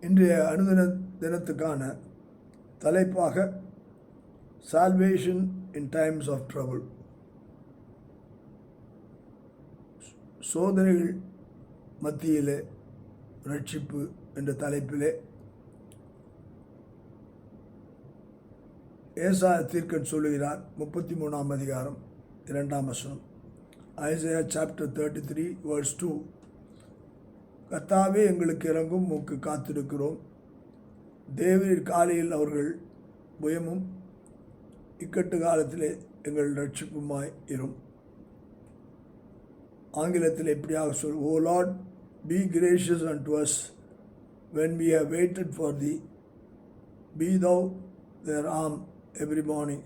இன்றைய அனுதின தினத்துக்கான தலைப்பாக salvation in times of trouble, சோதனைகள் மத்தியிலே ரட்சிப்பு என்ற தலைப்பிலே ஏசாயா தீர்க்கன் சொல்லுகிறார். 33ஆம் அதிகாரம் 2ஆம் வசனம். Isaiah chapter 33 verse 2. கர்த்தாவே எங்களுக்கு இறங்கும், உமக்கு காத்திருக்கிறோம். தேவரீர் காலையில் அவர்கள் புயமும் இக்கட்டு காலத்திலே எங்கள் ரட்சிப்புமாய் இரும். ஆங்கிலத்தில் எப்படியாக சொல், O Lord, be gracious unto us when we have waited for thee. Be thou their arm every morning,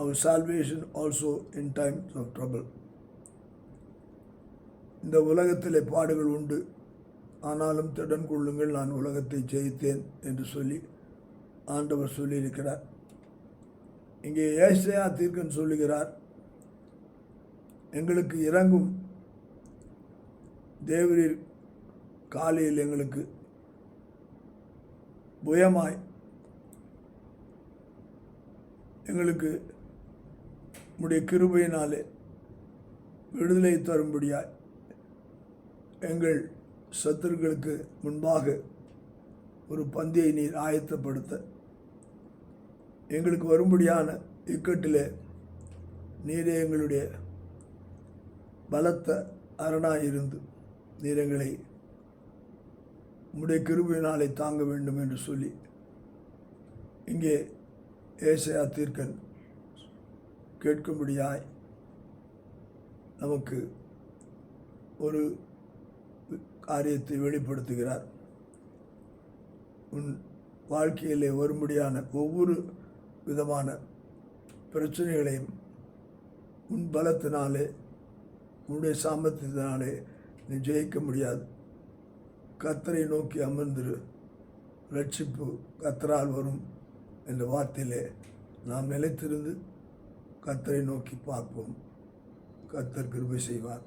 our salvation also in times of trouble. இந்த உலகத்திலே பாடுகள் உண்டு, ஆனாலும் திடன் கொள்ளுங்கள், நான் உலகத்தை ஜெயித்தேன் என்று சொல்லி ஆண்டவர் சொல்லியிருக்கிறார். இங்கே ஏசாயா தீர்க்கன் சொல்லுகிறார், எங்களுக்கு இறங்கும் தேவரீர் காலையில் எங்களுக்கு புயமாய் எங்களுக்கு உம்முடைய கிருபையினாலே விடுதலை தரும்படியாய் எங்கள் சத்துருக்களுக்கு முன்பாக ஒரு பந்தியை நீர் ஆயத்தப்படுத்த, எங்களுக்கு வரும்படியான இக்கட்டிலே நீரே எங்களுடைய பலத்த அரணாயிருந்து நீர் எங்களை உம்முடைய கிருபையினாலே தாங்க வேண்டும் என்று சொல்லி இங்கே ஏசாயா தீர்க்கன் கேட்கும்படியாய் நமக்கு ஒரு காரியத்தை வெளிப்படுத்துகிறார். உன் வாழ்க்கையிலே வரும்படியான ஒவ்வொரு விதமான பிரச்சனைகளையும் உன் பலத்தினாலே, உன்னுடைய சாமர்த்தியத்தினாலே நீ ஜெயிக்க முடியாது. கர்த்தரை நோக்கி அமர்ந்திரு, ரட்சிப்பு கர்த்தரால் வரும் என்ற வார்த்தையிலே நாம் நிலைத்திருந்து கர்த்தரை நோக்கி பார்ப்போம். கர்த்தர் கிருபை செய்வார்.